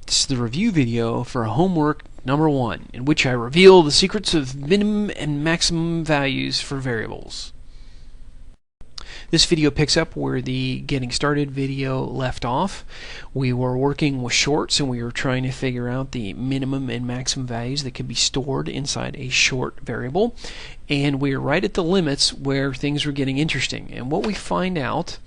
This is the review video for homework number 1, in which I reveal the secrets of minimum and maximum values for variables. This video picks up where the Getting Started video left off. We were working with shorts and we were trying to figure out the minimum and maximum values that can be stored inside a short variable. And we were right at the limits where things were getting interesting. And what we find out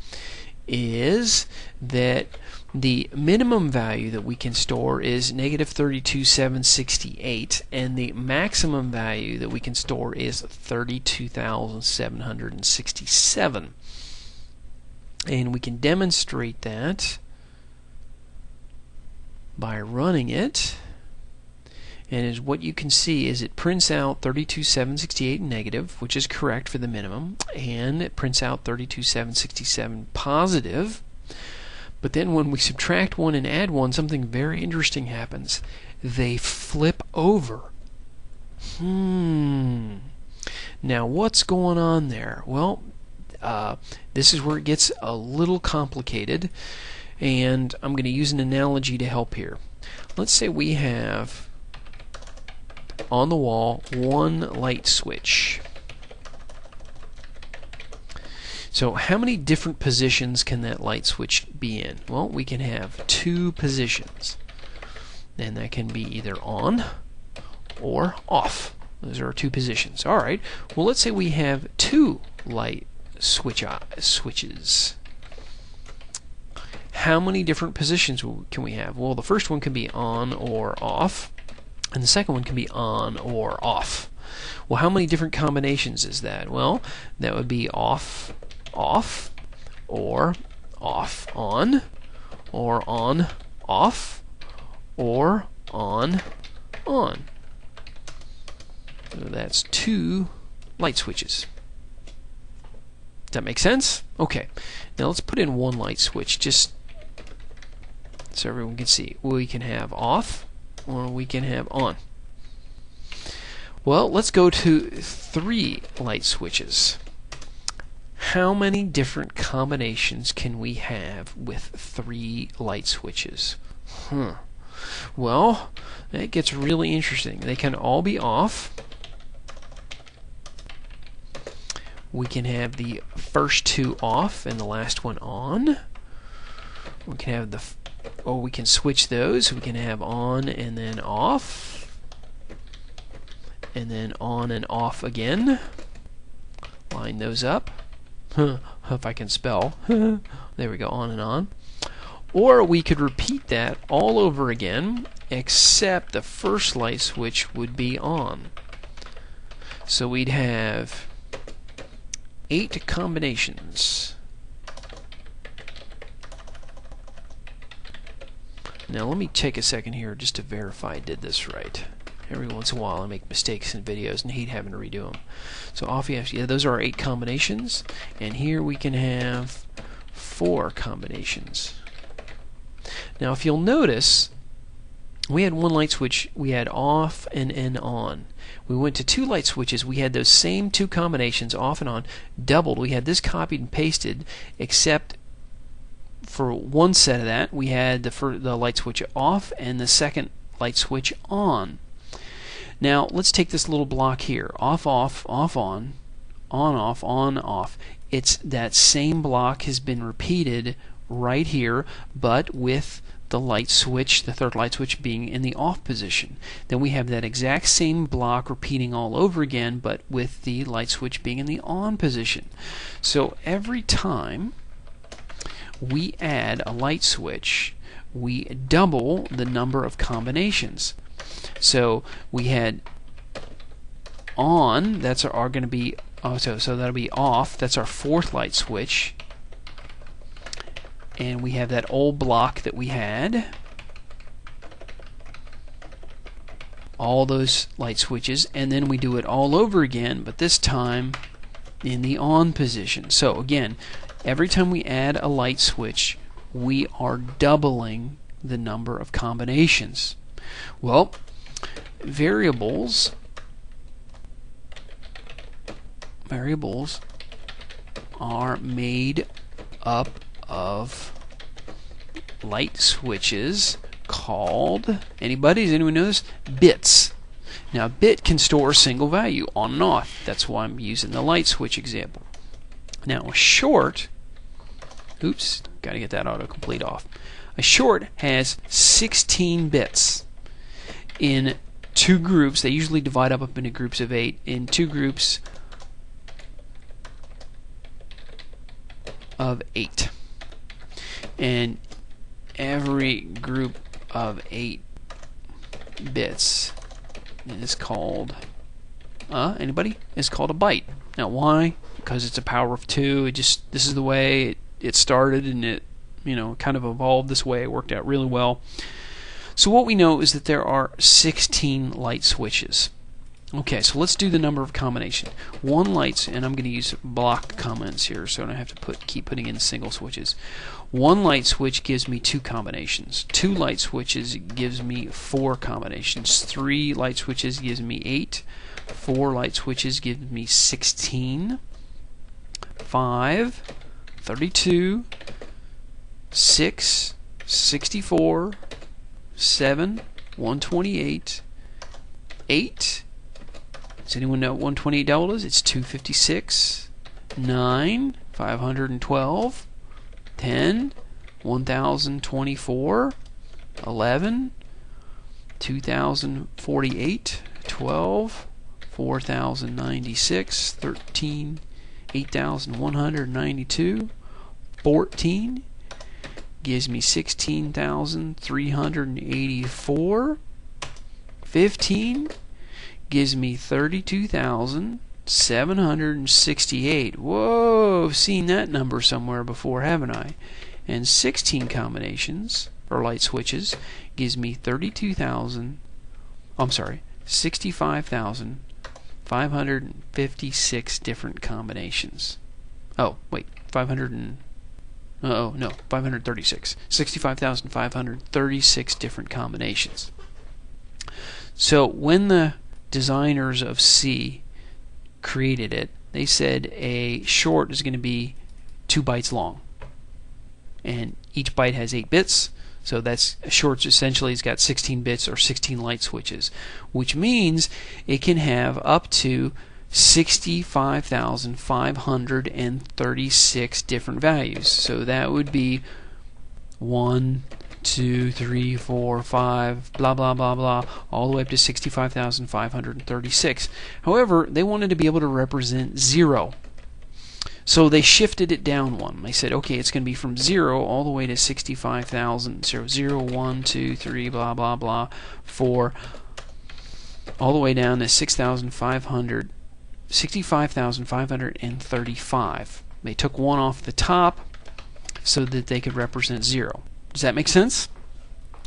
is that the minimum value that we can store is negative 32,768, and the maximum value that we can store is 32,767. And we can demonstrate that by running it. And as what you can see is it prints out 32,768 negative, which is correct for the minimum, and it prints out 32,767 positive. But then when we subtract one and add one, something very interesting happens. They flip over. Now what's going on there? Well, this is where it gets a little complicated, and I'm going to use an analogy to help here. Let's say we have on the wall one light switch. So how many different positions can that light switch be in? Well, we can have 2 positions, and that can be either on or off. Those are our 2 positions. Alright, well let's say we have 2 light switches. How many different positions can we have? Well, the first one can be on or off, and the second one can be on or off. Well, how many different combinations is that? Well, that would be off, off, or off, on, or on, off, or on, on. So that's 2 light switches. Does that make sense? Okay. Now let's put in one light switch just so everyone can see. We can have off or we can have on. Well, let's go to 3 light switches. How many different combinations can we have with 3 light switches? Well, that gets really interesting. They can all be off. We can have the first 2 off and the last one on. We can have we can switch those. We can have on and then off, and then on and off again. Line those up. If I can spell. There we go, on and on. Or we could repeat that all over again, except the first light switch would be on. So we'd have 8 combinations. Now let me take a second here just to verify I did this right. Every once in a while I make mistakes in videos and hate having to redo them. So off you have, yeah, those are our 8 combinations, and here we can have 4 combinations. Now if you'll notice, we had one light switch, we had off and on. We went to 2 light switches, we had those same 2 combinations, off and on, doubled. We had this copied and pasted, except for one set of that, we had the light switch off and the second light switch on. Now let's take this little block here, off, off, off, on off, on, off. It's that same block has been repeated right here, but with the light switch, the third light switch, being in the off position. Then we have that exact same block repeating all over again, but with the light switch being in the on position. So every time we add a light switch, we double the number of combinations. So we had on, that's going to be, so that'll be off, that's our 4th light switch. And we have that old block that we had, all those light switches, and then we do it all over again, but this time in the on position. So again, every time we add a light switch, we are doubling the number of combinations. Well, variables are made up of light switches called, anybody? Does anyone know this? Bits. Now, a bit can store a single value, on and off. That's why I'm using the light switch example. Now, a short, oops, got to get that autocomplete off. A short has 16 bits in two groups. They usually divide up into groups of 8, in two groups of 8. And every group of 8 bits is called, anybody? Is called a byte. Now, why? Because it's a power of 2. This is the way it started, and it, kind of evolved this way. It worked out really well. So what we know is that there are 16 light switches. Okay, so let's do the number of combination. One light, and I'm going to use block comments here, so I don't have to keep putting in single switches. One light switch gives me 2 combinations. 2 light switches gives me 4 combinations. 3 light switches gives me 8. 4 light switches gives me 16. 5, 32, 6, 64, 7, 128, 8. Does anyone know what $128 is? It's $256, 9, 512, 10, 1024, 11, 2048, 12, 4096, 13, 8192, 14 gives me 16,384, 15 gives me 32,768. Whoa, I've seen that number somewhere before, haven't I? And 16 combinations, or light switches, gives me 65,556 different combinations. Oh, wait, 536. 65,536 different combinations. So when the designers of C created it, they said a short is going to be 2 bytes long, and each byte has 8 bits. So that's a short. Essentially, it's got 16 bits or 16 light switches, which means it can have up to 65,536 different values. So that would be 1, 2, 3, 4, 5, blah blah blah blah, all the way up to 65,536. However, they wanted to be able to represent 0, so they shifted it down 1. They said, okay, it's going to be from 0 all the way to 65,000. 0, 1, 2, 3, blah blah blah, 4, all the way down to 65,535. They took 1 off the top so that they could represent 0. Does that make sense?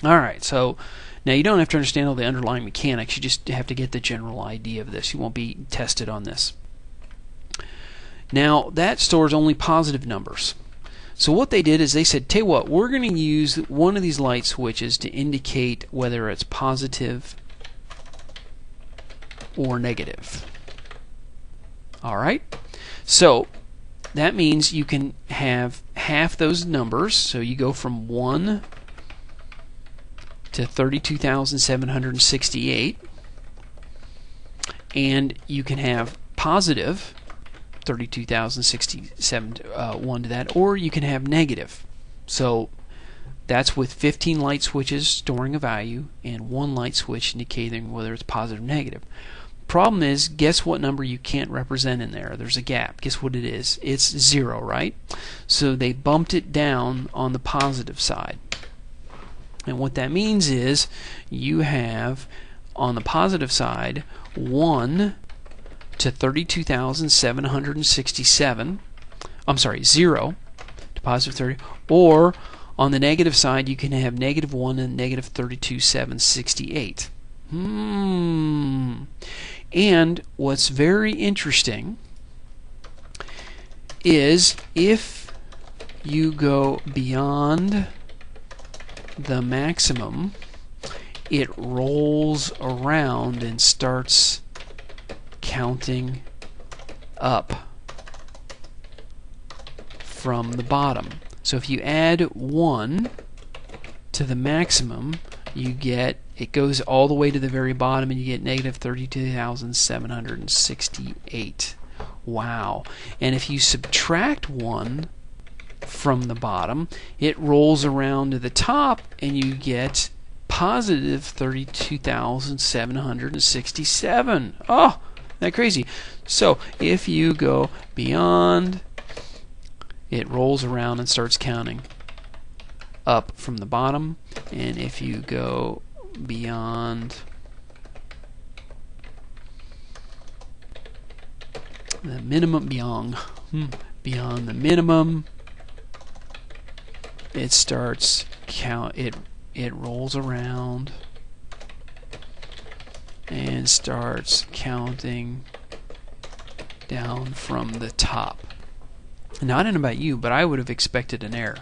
Alright, so now you don't have to understand all the underlying mechanics, you just have to get the general idea of this. You won't be tested on this. Now, that stores only positive numbers. So what they did is they said, tell you what, we're going to use one of these light switches to indicate whether it's positive or negative. Alright? So that means you can have half those numbers, so you go from 1 to 32,768, and you can have positive 32,067 1 to that, or you can have negative. So that's with 15 light switches storing a value and 1 light switch indicating whether it's positive or negative. Problem is, guess what number you can't represent in there? There's a gap. Guess what it is? It's 0, right? So they bumped it down on the positive side. And what that means is you have on the positive side 1 to 32,767. I'm sorry, 0 to positive 30. Or on the negative side, you can have negative 1 and negative 32,768. And what's very interesting is if you go beyond the maximum, it rolls around and starts counting up from the bottom. So if you add 1 to the maximum, you get, it goes all the way to the very bottom and you get negative 32,768. Wow. And if you subtract 1 from the bottom, it rolls around to the top and you get positive 32,767. Oh, isn't that crazy? So if you go beyond, it rolls around and starts counting up from the bottom, and if you go beyond the minimum, beyond the minimum, it starts count. It rolls around and starts counting down from the top. Now, I don't know about you, but I would have expected an error.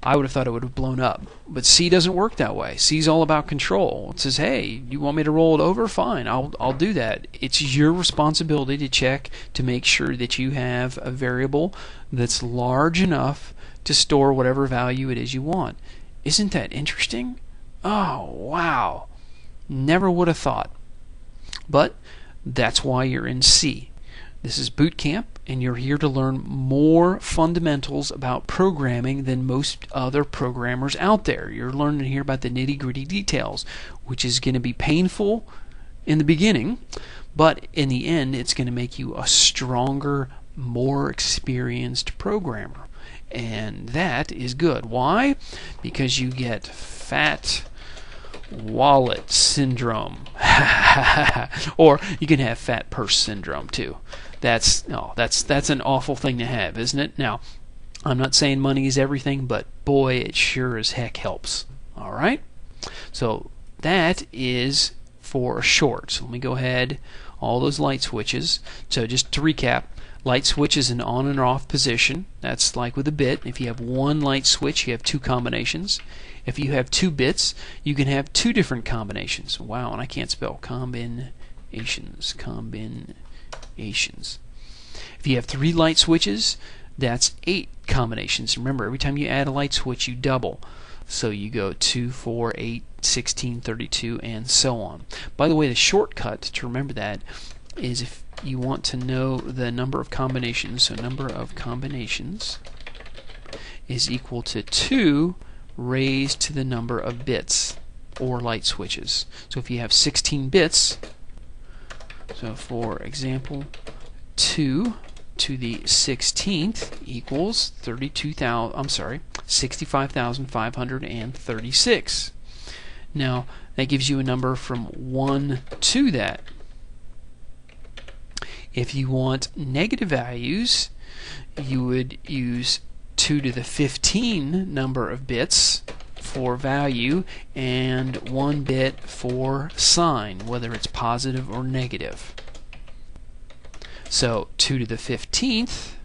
I would have thought it would have blown up. But C doesn't work that way. C's all about control. It says, hey, you want me to roll it over? Fine, I'll do that. It's your responsibility to check to make sure that you have a variable that's large enough to store whatever value it is you want. Isn't that interesting? Oh, wow. Never would have thought. But that's why you're in C. This is boot camp, and you're here to learn more fundamentals about programming than most other programmers out there. You're learning here about the nitty-gritty details, which is going to be painful in the beginning, but in the end, it's going to make you a stronger, more experienced programmer. And that is good. Why? Because you get fat wallet syndrome. Or you can have fat purse syndrome too. That's an awful thing to have, isn't it? Now, I'm not saying money is everything, but boy, it sure as heck helps. All right? So that is for a short. So let me go ahead, all those light switches. So just to recap, light switch is an on and off position. That's like with a bit. If you have one light switch, you have two combinations. If you have 2 bits, you can have 2 different combinations. Wow, and I can't spell combinations. If you have 3 light switches, that's 8 combinations. Remember, every time you add a light switch, you double. So you go 2, 4, 8, 16, 32, and so on. By the way, the shortcut to remember that is if you want to know the number of combinations, so number of combinations is equal to 2 raised to the number of bits or light switches. So if you have 16 bits, so for example, 2 to the 16th equals 65,536. Now that gives you a number from 1 to that. If you want negative values, you would use 2 to the 15 number of bits for value and 1 bit for sign, whether it's positive or negative. So 2 to the 15th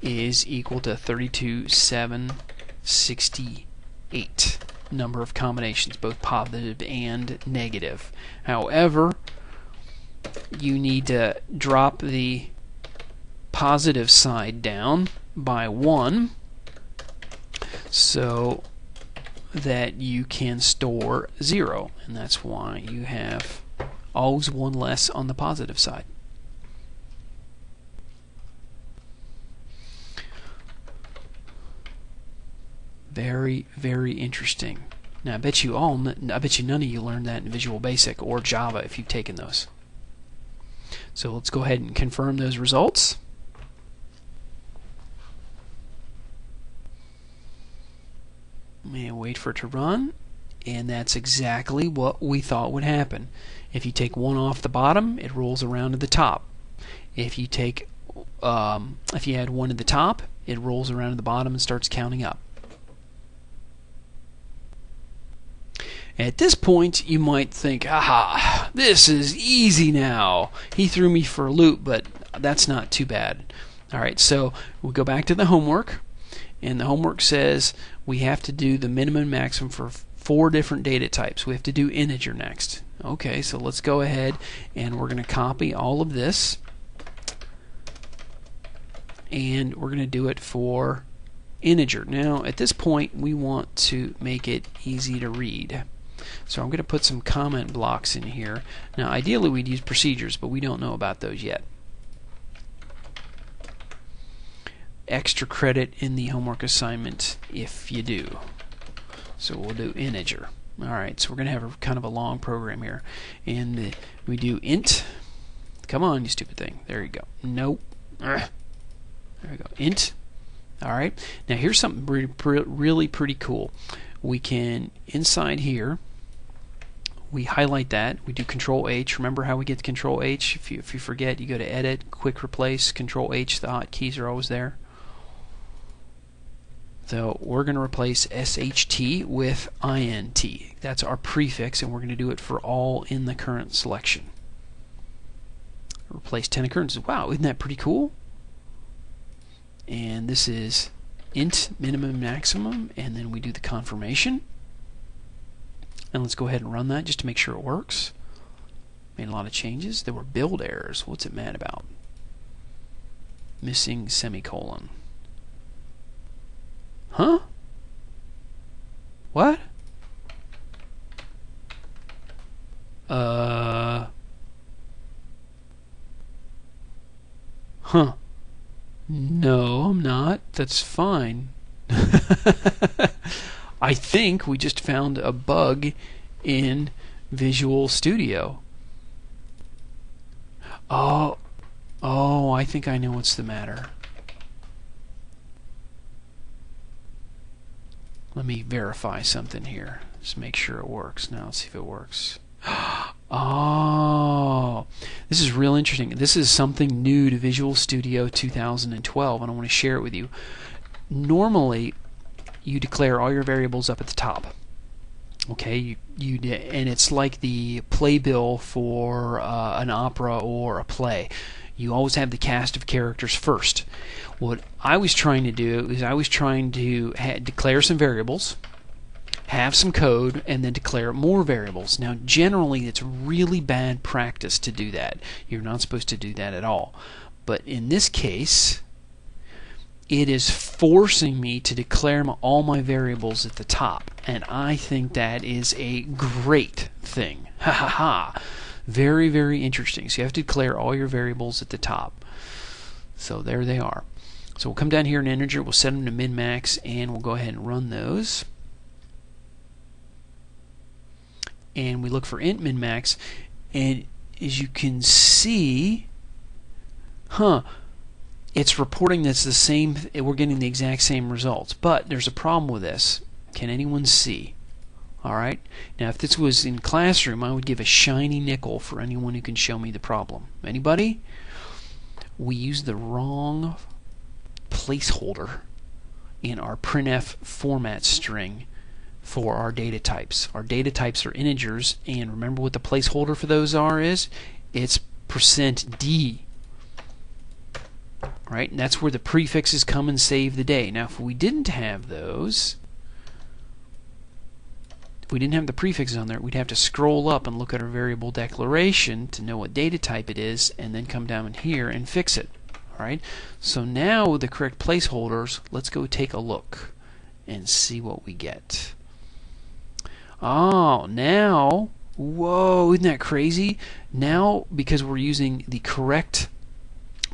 is equal to 32,768 number of combinations, both positive and negative. However, you need to drop the positive side down by 1 so that you can store 0, and that's why you have always 1 less on the positive side. Very, very interesting. Now I bet you none of you learned that in Visual Basic or Java if you've taken those. So let's go ahead and confirm those results. And wait for it to run, and that's exactly what we thought would happen. If you take 1 off the bottom, it rolls around to the top. If you take, if you add 1 to the top, it rolls around to the bottom and starts counting up. At this point, you might think, aha, this is easy now. He threw me for a loop, but that's not too bad. All right, so we'll go back to the homework, and the homework says we have to do the minimum and maximum for 4 different data types. We have to do integer next. Okay, so let's go ahead and we're going to copy all of this, and we're going to do it for integer. Now at this point we want to make it easy to read. So I'm going to put some comment blocks in here. Now ideally we'd use procedures, but we don't know about those yet. Extra credit in the homework assignment if you do. So we'll do integer. Alright, so we're going to have a kind of a long program here. And we do int. Come on, you stupid thing. There you go. Nope. There we go. Int. Alright, now here's something really pretty cool. We can, inside here, we highlight that. We do Control H. Remember how we get Control H? If you forget, you go to Edit, Quick Replace, Control H. The hotkeys are always there. So we're going to replace SHT with INT. That's our prefix, and we're going to do it for all in the current selection. Replace 10 occurrences. Wow, isn't that pretty cool? And this is int minimum maximum, and then we do the confirmation. And let's go ahead and run that just to make sure it works. Made a lot of changes. There were build errors. What's it mad about? Missing semicolon. Huh? What? Huh. No, I'm not. That's fine. I think we just found a bug in Visual Studio. Oh, I think I know what's the matter. Let me verify something here. Just make sure it works. Now let's see if it works. Oh, this is real interesting. This is something new to Visual Studio 2012, and I want to share it with you. Normally, you declare all your variables up at the top. Okay, and it's like the playbill for an opera or a play. You always have the cast of characters first. What I was trying to do is I was trying to declare some variables, have some code, and then declare more variables. Now generally it's really bad practice to do that. You're not supposed to do that at all. But in this case, it is forcing me to declare all my variables at the top, and I think that is a great thing. Ha ha ha. Very, very interesting. So you have to declare all your variables at the top. So there they are. So we'll come down here in integer, we'll set them to min-max, and we'll go ahead and run those. And we look for int min-max, and as you can see, it's reporting that's the same, we're getting the exact same results. But there's a problem with this. Can anyone see? Alright, now if this was in classroom, I would give a shiny nickel for anyone who can show me the problem. Anybody? We used the wrong placeholder in our printf format string for our data types. Our data types are integers, and remember what the placeholder for those is? It's %d. Right? And that's where the prefixes come and save the day. Now if we didn't have those, if we didn't have the prefixes on there, we'd have to scroll up and look at our variable declaration to know what data type it is, and then come down in here and fix it. Alright? So now with the correct placeholders, let's go take a look and see what we get. Oh, now, whoa, isn't that crazy? Now, because we're using the correct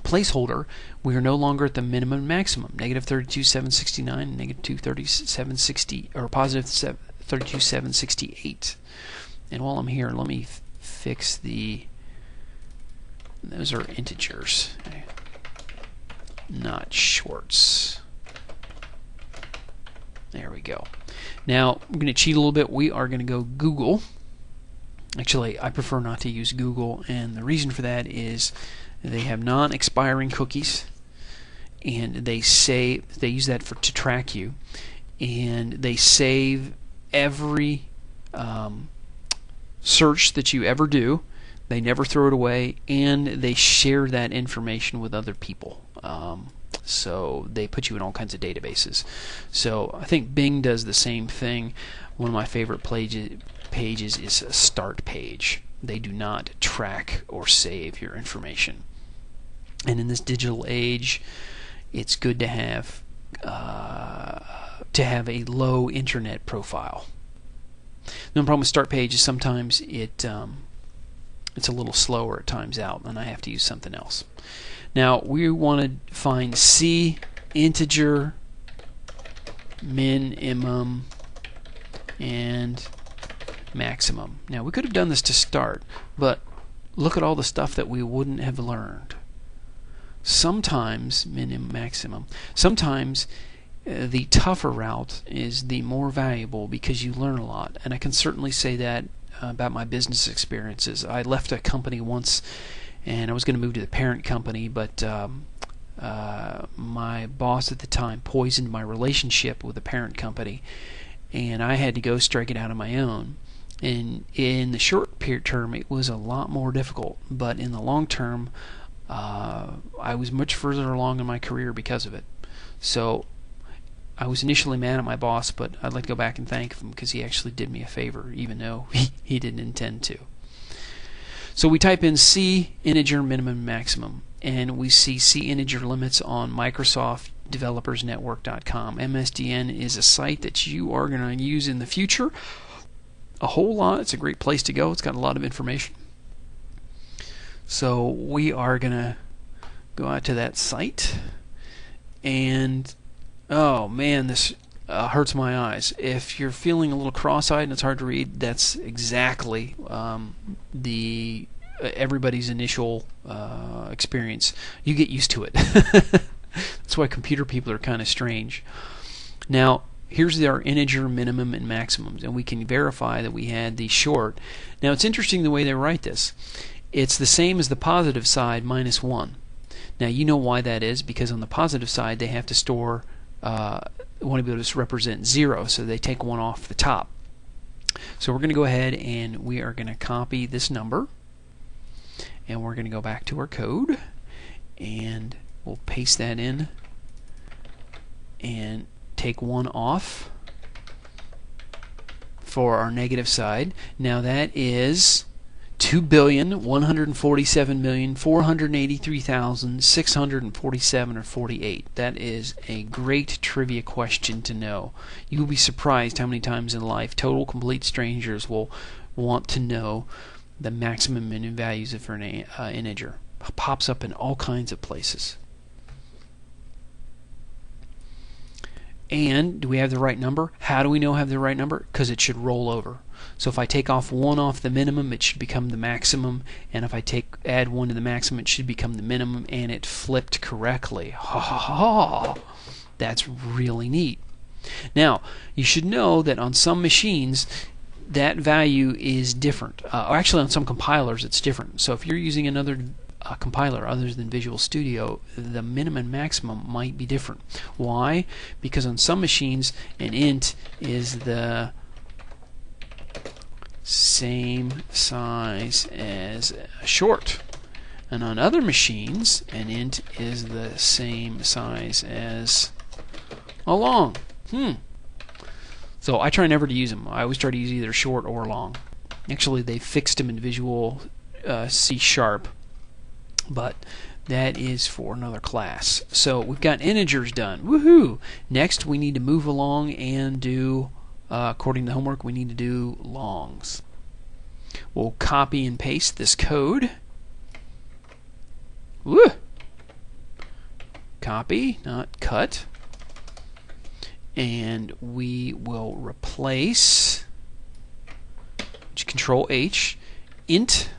placeholder, we are no longer at the minimum and maximum. Negative 32,769, negative 237,760, or positive 32,768. And while I'm here, let me fix the. Those are integers, not shorts. There we go. Now I'm going to cheat a little bit. We are going to go Google. Actually, I prefer not to use Google, and the reason for that is they have non-expiring cookies, and they use that to track you, and they save every search that you ever do. They never throw it away, and they share that information with other people. So they put you in all kinds of databases. So I think Bing does the same thing. One of my favorite pages is a start page. They do not track or save your information. And in this digital age, it's good to have to have a low internet profile. The problem with start page is sometimes it's a little slower, it times out, and I have to use something else. Now we want to find C integer minimum and maximum. Now we could have done this to start, but look at all the stuff that we wouldn't have learned. Sometimes minimum, maximum. Sometimes the tougher route is the more valuable because you learn a lot, and I can certainly say that about my business experiences. I left a company once, and I was going to move to the parent company, but my boss at the time poisoned my relationship with the parent company, and I had to go strike it out on my own. And in the short period term, it was a lot more difficult, but in the long term, I was much further along in my career because of it. So I was initially mad at my boss, but I'd like to go back and thank him because he actually did me a favor, even though he didn't intend to. So we type in C integer minimum maximum, and we see C integer limits on MicrosoftDevelopersNetwork.com. MSDN is a site that you are going to use in the future a whole lot. It's a great place to go. It's got a lot of information. So we are going to go out to that site, and oh man, this hurts my eyes. If you're feeling a little cross-eyed and it's hard to read, that's exactly everybody's initial experience. You get used to it. That's why computer people are kind of strange. Now, here's our integer minimum and maximums, and we can verify that we had the short. Now, it's interesting the way they write this. It's the same as the positive side minus 1. Now, you know why that is, because on the positive side they have to store want to be able to represent 0, so they take 1 off the top. So we're going to go ahead and we are going to copy this number, and we're going to go back to our code, and we'll paste that in and take 1 off for our negative side. Now that is 2,147,483,647 or 48. That is a great trivia question to know. You will be surprised how many times in life total complete strangers will want to know the maximum minimum values for an integer. It pops up in all kinds of places. And do we have the right number? How do we know we have the right number? Because it should roll over. So if I take off 1 off the minimum, it should become the maximum, and if I add 1 to the maximum, it should become the minimum, and it flipped correctly. Ha ha ha! That's really neat. Now, you should know that on some machines, that value is different. Or actually, on some compilers, it's different. So if you're using another compiler other than Visual Studio, the minimum and maximum might be different. Why? Because on some machines, an int is the same size as a short, and on other machines an int is the same size as a long. So I try never to use them. I always try to use either short or long. Actually, they fixed them in Visual C#, but that is for another class. So we've got integers done. Woohoo! Next we need to move along and do according to the homework, we need to do longs. We'll copy and paste this code. Woo! Copy, not cut. And we will replace Control H int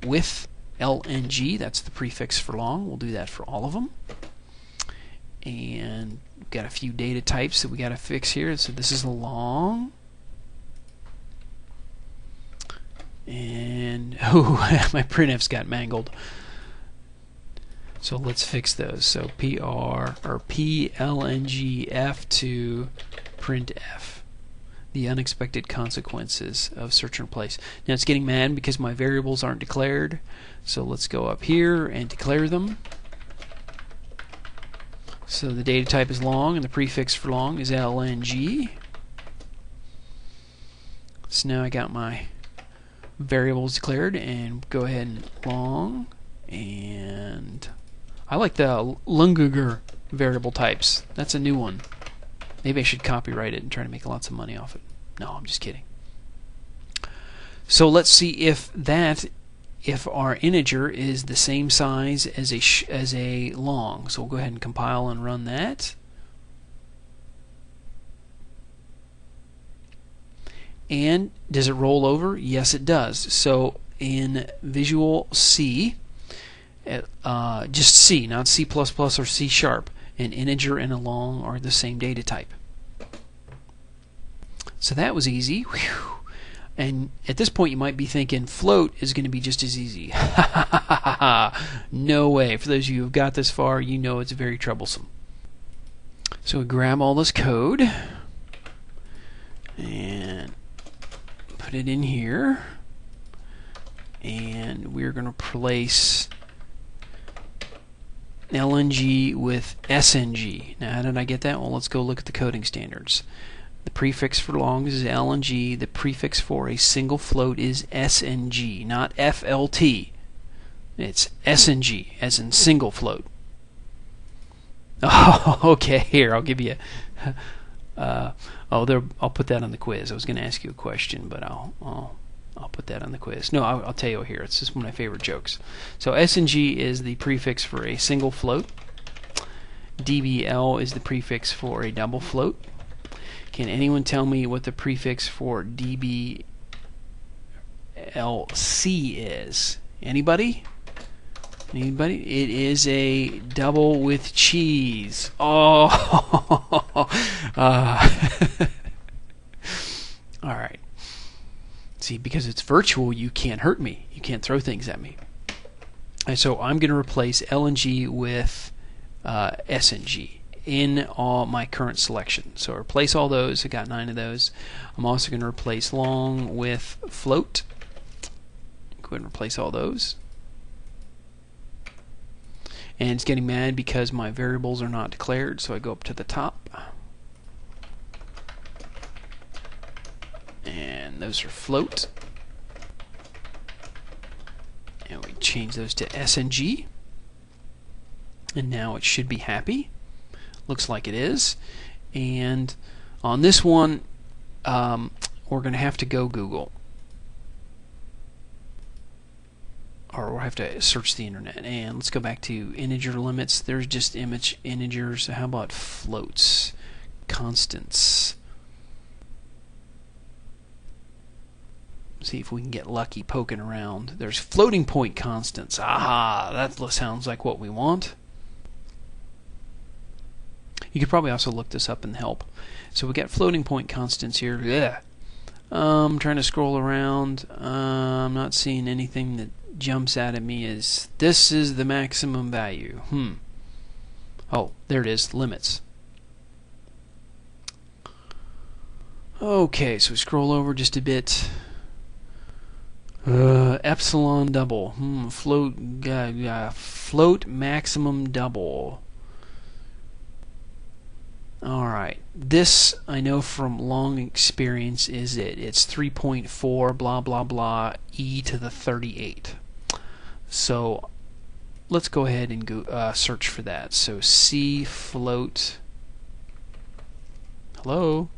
with LNG. That's the prefix for long. We'll do that for all of them. And we've got a few data types that we got to fix here. So this is a long. And oh, my printf's got mangled. So let's fix those. So PLNGF to printf. The unexpected consequences of search and replace. Now it's getting mad because my variables aren't declared. So let's go up here and declare them. So the data type is long and the prefix for long is LNG. So now I got my variables declared, and go ahead and long, and I like the Lunguger variable types. That's a new one. Maybe I should copyright it and try to make lots of money off it. No, I'm just kidding. So let's see if our integer is the same size as a long. So we'll go ahead and compile and run that. And does it roll over? Yes, it does. So in Visual C, just C, not C++ or C#, an integer and a long are the same data type. So that was easy. Whew. And at this point you might be thinking float is going to be just as easy. No way. For those of you who've got this far, you know it's very troublesome. So we grab all this code and put it in here, and we're going to replace LNG with SNG. Now, how did I get that? Well, let's go look at the coding standards. The prefix for longs is LNG. The prefix for a single float is SNG, not FLT. It's SNG, as in single float. Oh, okay. Here, I'll give you. I'll put that on the quiz. I was going to ask you a question, but I'll put that on the quiz. No, I'll tell you here. It's just one of my favorite jokes. So SNG is the prefix for a single float. DBL is the prefix for a double float. Can anyone tell me what the prefix for DBLC is? Anybody? Anybody? It is a double with cheese. Oh! Alright. See, because it's virtual, you can't hurt me. You can't throw things at me. And so I'm going to replace LNG with SNG in all my current selection. So replace all those. I got 9 of those. I'm also going to replace long with float. Go ahead and replace all those. And it's getting mad because my variables are not declared, so I go up to the top. And those are float. And we change those to SNG. And now it should be happy. Looks like it is. And on this one, we're going to have to go Google. Or we'll have to search the internet. And let's go back to integer limits. There's just integers. How about floats? Constants. See if we can get lucky poking around. There's floating point constants. Aha! That sounds like what we want. You could probably also look this up in help. So we got floating point constants here. Ugh. I'm trying to scroll around. I'm not seeing anything that jumps out at me as this is the maximum value. Oh, there it is. Limits. Okay, so we scroll over just a bit. Epsilon double. Float maximum double. Alright, this I know from long experience is it. It's 3.4 blah blah blah e to the 38. So let's go ahead and go search for that. So C float. Hello?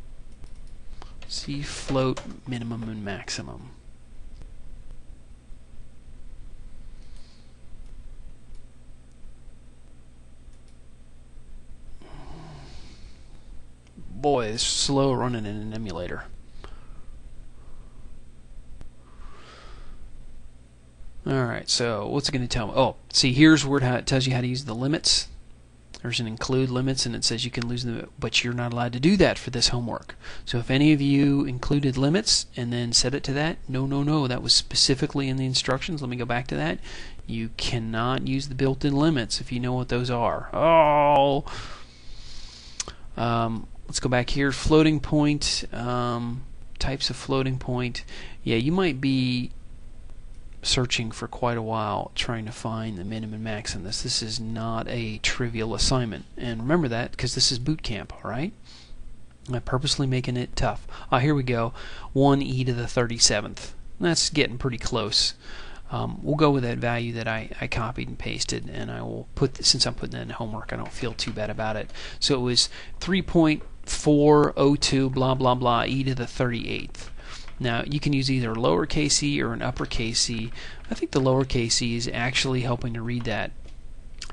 C float minimum and maximum. Boy, it's slow running in an emulator. Alright, so what's it going to tell me? Oh, see, here's where it tells you how to use the limits. There's an include limits, and it says you can lose them, but you're not allowed to do that for this homework. So if any of you included limits and then set it to that, no, that was specifically in the instructions. Let me go back to that. You cannot use the built-in limits if you know what those are. Oh! Let's go back here. Floating point, types of floating point. Yeah, you might be searching for quite a while trying to find the min and max on this. This is not a trivial assignment. And remember that because this is boot camp, alright? I'm purposely making it tough. Here we go. 1e to the 37th. That's getting pretty close. we'll go with that value that I copied and pasted, and I will put, since I'm putting that in homework, I don't feel too bad about it. So it was 3.402 blah blah blah e to the 38th. Now you can use either lowercase e or an uppercase e. I think the lowercase e is actually helping to read that.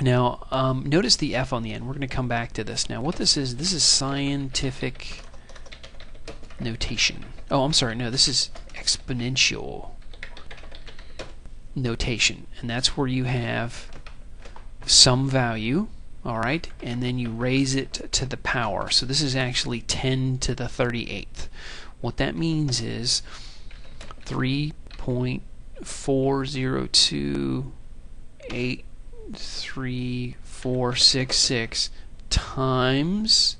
Now notice the F on the end. We're going to come back to this. Now what this is scientific notation. Oh, I'm sorry, no, this is exponential notation, and that's where you have some value, alright, and then you raise it to the power. So this is actually 10 to the 38th. What that means is 3.40283466 times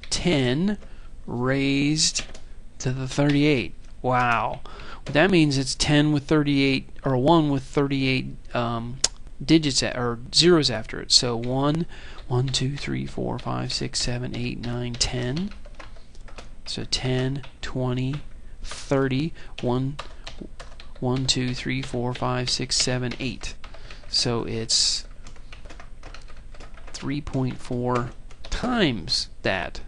10 raised to the 38. Wow. What that means, it's 10 with 38, or 1 with 38 digits or zeros after it. So 1, 2, 3, 4, 5, 6, 7, 8, 9, 10. So 10, 20, 30, 1, 2, 3, 4, 5, 6, 7, 8. So it's 3.4 times that.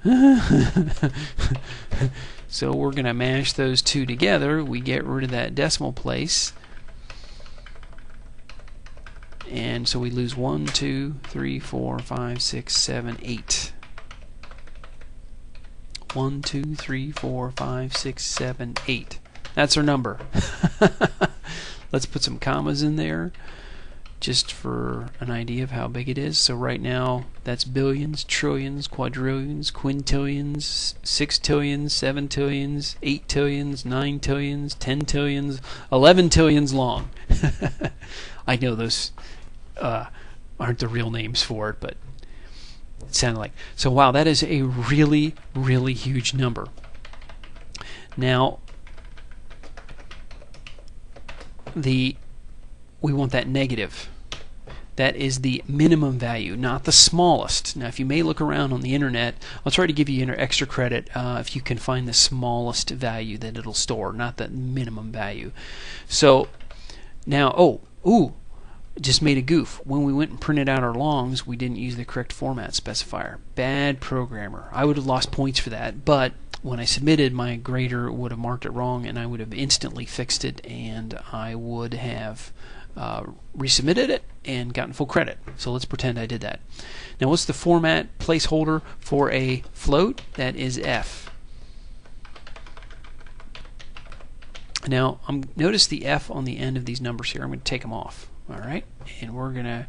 So we're going to mash those two together. We get rid of that decimal place. And so we lose 1, 2, 3, 4, 5, 6, 7, 8. 1, 2, 3, 4, 5, 6, 7, 8. That's our number. Let's put some commas in there just for an idea of how big it is. So right now that's billions, trillions, quadrillions, quintillions, sextillions, 7 tillions, 8 tillions, 9 tillions, 10 tillions, 11 tillions long. I know those aren't the real names for it, but it sounded like. So wow, that is a really, really huge number. Now we want that negative. That is the minimum value, not the smallest. Now if you may look around on the internet, I'll try to give you extra credit if you can find the smallest value that it'll store, not the minimum value. So now, just made a goof. When we went and printed out our longs, we didn't use the correct format specifier. Bad programmer. I would have lost points for that, but when I submitted, my grader would have marked it wrong, and I would have instantly fixed it, and I would have resubmitted it and gotten full credit. So let's pretend I did that. Now what's the format placeholder for a float? That is F. Now notice the F on the end of these numbers here. I'm going to take them off. Alright, and we're going to,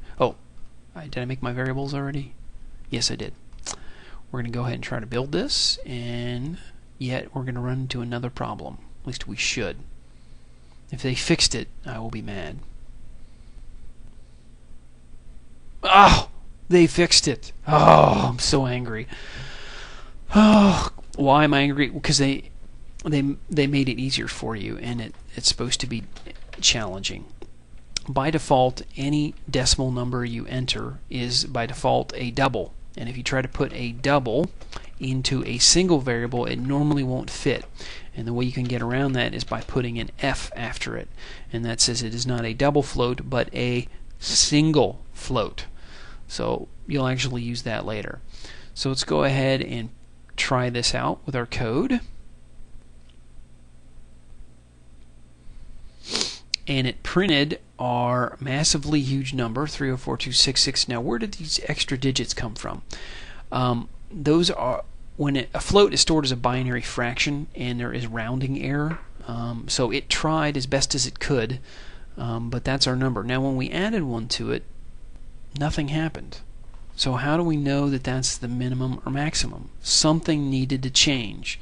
did I make my variables already? Yes, I did. We're going to go ahead and try to build this, and yet we're going to run into another problem. At least we should. If they fixed it, I will be mad. Oh, they fixed it. Oh, I'm so angry. Oh, why am I angry? Because they made it easier for you, and it's supposed to be challenging. By default, any decimal number you enter is by default a double, and if you try to put a double into a single variable, it normally won't fit, and the way you can get around that is by putting an F after it, and that says it is not a double float but a single float. So you'll actually use that later. So let's go ahead and try this out with our code. And it printed our massively huge number, 304,266. Now, where did these extra digits come from? Those are when a float is stored as a binary fraction, and there is rounding error. So it tried as best as it could, but that's our number. Now, when we added one to it, nothing happened. So how do we know that that's the minimum or maximum? Something needed to change.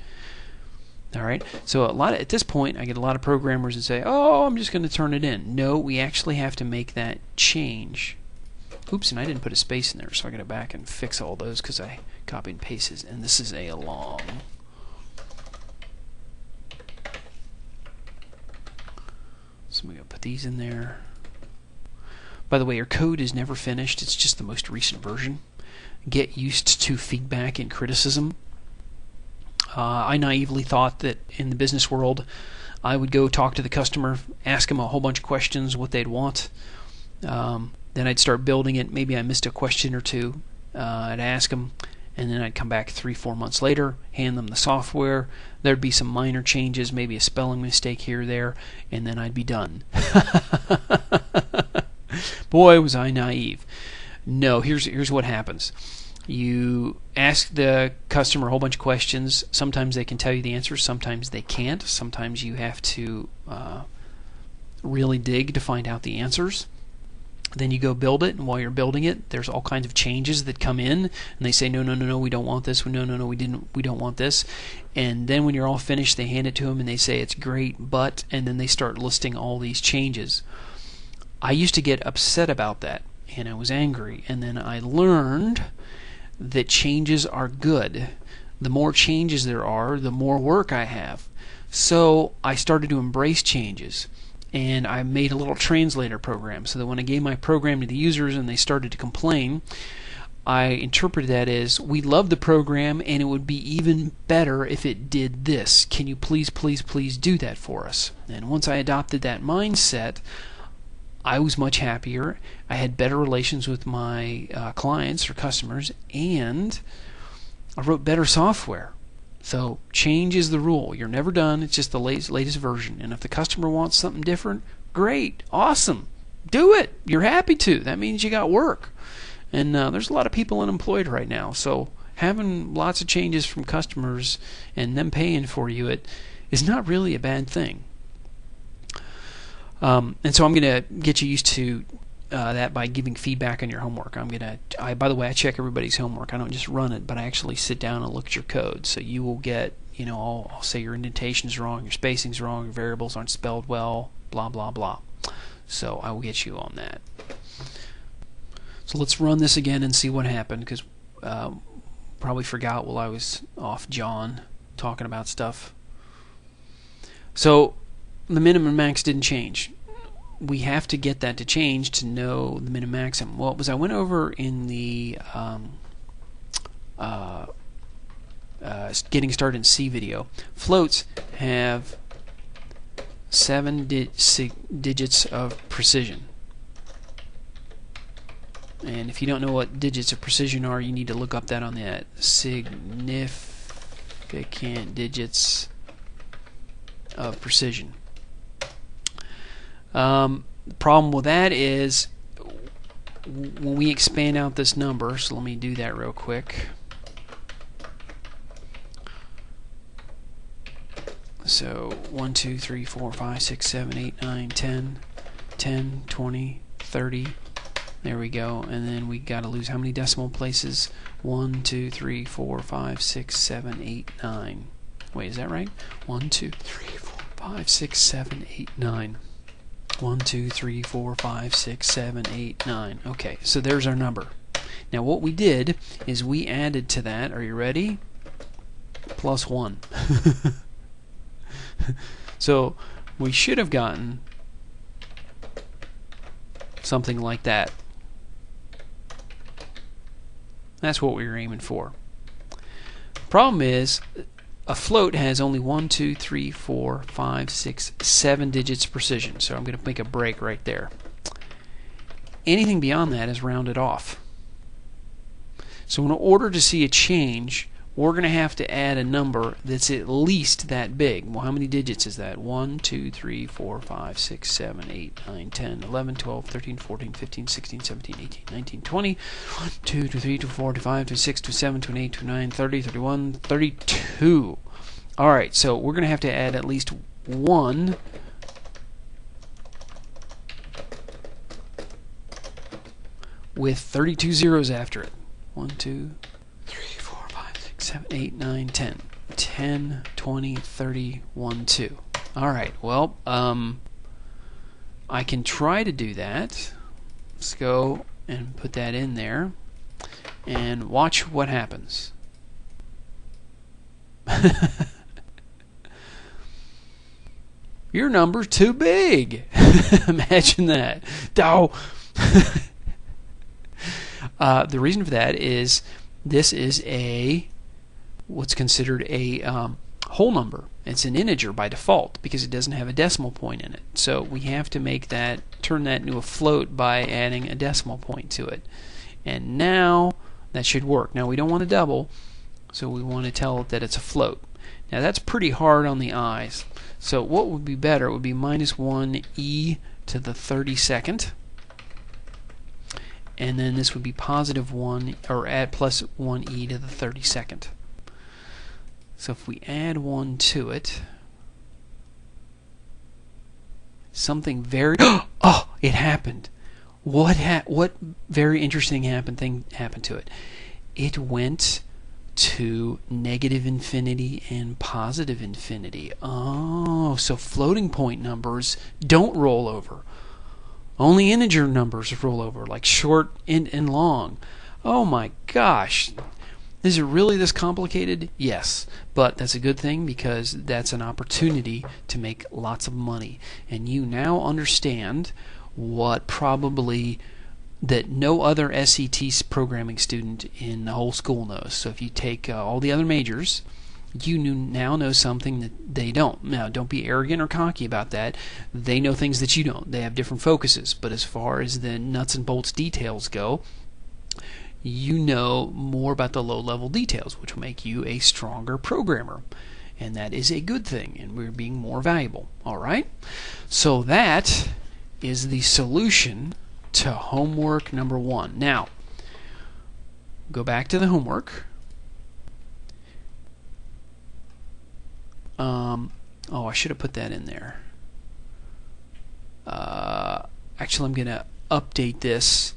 Alright, so at this point I get a lot of programmers that say, oh, I'm just going to turn it in. No, we actually have to make that change. Oops, and I didn't put a space in there, so I got to back and fix all those because I copied and pasted, and this is a long. So I'm going to put these in there. By the way, your code is never finished, it's just the most recent version. Get used to feedback and criticism. I naively thought that in the business world I would go talk to the customer, ask them a whole bunch of questions, what they'd want. Then I'd start building it. Maybe I missed a question or two. I'd ask them, and then I'd come back 3-4 months later, hand them the software. There'd be some minor changes, maybe a spelling mistake here or there, and then I'd be done. Boy, was I naive. No, here's what happens. You ask the customer a whole bunch of questions. Sometimes they can tell you the answers, sometimes they can't. Sometimes you have to really dig to find out the answers. Then you go build it, and while you're building it, there's all kinds of changes that come in, and they say, no, we don't want this. No, we don't want this. And then when you're all finished, they hand it to them, and they say it's great, but, and then they start listing all these changes. I used to get upset about that, and I was angry, and then I learned that changes are good. The more changes there are, the more work I have. So I started to embrace changes, and I made a little translator program so that when I gave my program to the users and they started to complain, I interpreted that as, we love the program and it would be even better if it did this. Can you please do that for us? And once I adopted that mindset, I was much happier. I had better relations with my clients or customers, and I wrote better software. So change is the rule. You're never done. It's just the latest version. And if the customer wants something different, great, awesome, do it. You're happy to. That means you got work. And there's a lot of people unemployed right now. So having lots of changes from customers and them paying for you, it is not really a bad thing. And so I'm going to get you used to that by giving feedback on your homework. By the way, I check everybody's homework. I don't just run it, but I actually sit down and look at your code. So you will get, I'll say your indentation's wrong, your spacing's wrong, your variables aren't spelled well, blah, blah, blah. So I will get you on that. So let's run this again and see what happened, because probably forgot while I was off John talking about stuff. So the minimum and max didn't change. We have to get that to change to know the minimum maximum. Well, I went over in the getting started in C video. Floats have 7 digits of precision. And if you don't know what digits of precision are, you need to look up that on the significant digits of precision. The problem with that is when we expand out this number, so let me do that real quick. So 1, 2, 3, 4, 5, 6, 7, 8, 9, 10, 10, 20, 30. There we go. And then we got to lose how many decimal places? 1, 2, 3, 4, 5, 6, 7, 8, 9. Wait, is that right? 1, 2, 3, 4, 5, 6, 7, 8, 9. 1, 2, 3, 4, 5, 6, 7, 8, 9. Okay, so there's our number. Now what we did is we added to that, are you ready? Plus 1. So we should have gotten something like that. That's what we were aiming for. Problem is, a float has only 1, 2, 3, 4, 5, 6, 7 digits of precision. So I'm going to make a break right there. Anything beyond that is rounded off. So in order to see a change, we're going to have to add a number that's at least that big. Well, how many digits is that? 1, 2, 3, 4, 5, 6, 7, 8, 9, 10, 11, 12, 13, 14, 15, 16, 17, 18, 19, 20, 1, 2, 3, 4, 5, 6, 7, 8, 9, 30, 31, 32. Alright, so we're going to have to add at least one with 32 zeros after it. 1, 2, 3, 4, 5, 6, 7, 8, 9, 10. 10, 20, 30, 1, 2. Alright, well, I can try to do that. Let's go and put that in there and watch what happens. Your number's too big. Imagine that. Oh. The reason for that is this is what's considered a whole number. It's an integer by default because it doesn't have a decimal point in it. So we have to make that, turn that into a float by adding a decimal point to it. And now that should work. Now we don't want to double, so we want to tell it that it's a float. Now that's pretty hard on the eyes. So what would be better? It would be minus 1 e to the 32nd. And then this would be positive 1, or add plus 1 e to the 32nd. So if we add 1 to it, something very oh, it happened. What very interesting thing happened to it? It went to negative infinity and positive infinity. Oh, so floating point numbers don't roll over. Only integer numbers roll over, like short and long. Oh my gosh. Is it really this complicated? Yes, but that's a good thing because that's an opportunity to make lots of money. And you now understand what probably that no other SET programming student in the whole school knows. So if you take all the other majors, you now know something that they don't. Now, don't be arrogant or cocky about that. They know things that you don't. They have different focuses. But as far as the nuts and bolts details go, you know more about the low-level details, which will make you a stronger programmer. And that is a good thing, and we're being more valuable. All right? So that is the solution to homework number 1. Now, go back to the homework. Oh, I should have put that in there. Actually, I'm going to update this.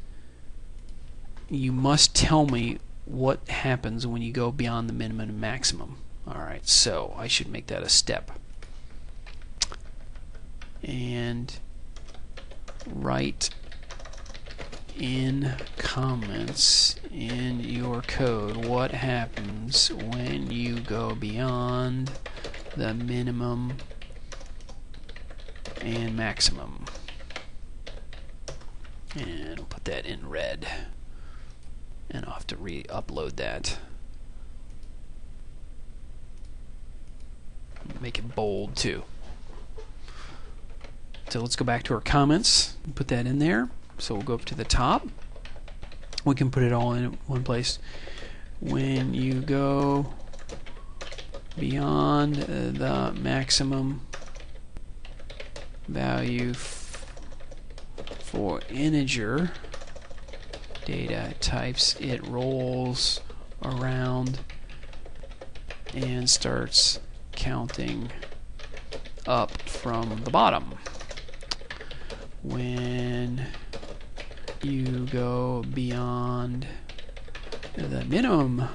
You must tell me what happens when you go beyond the minimum and maximum. Alright, so I should make that a step. And write in comments in your code what happens when you go beyond the minimum and maximum. And I'll put that in red. And I'll have to re-upload that. Make it bold too. So let's go back to our comments and put that in there. So we'll go up to the top. We can put it all in one place. When you go beyond the maximum value for integer data types, it rolls around and starts counting up from the bottom. When you go beyond the minimum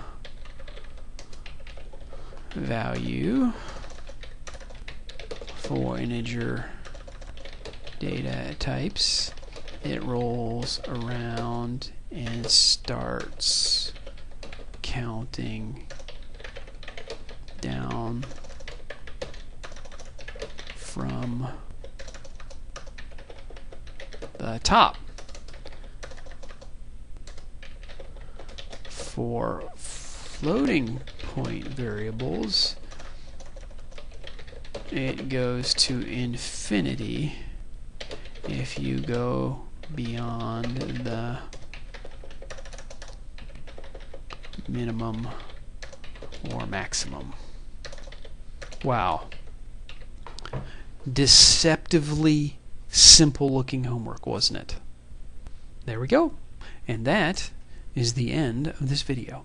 value for integer data types, it rolls around and starts counting down from the top. For floating point variables, it goes to infinity if you go beyond the minimum or maximum. Wow. Deceptively simple looking homework, wasn't it? There we go. And that is the end of this video.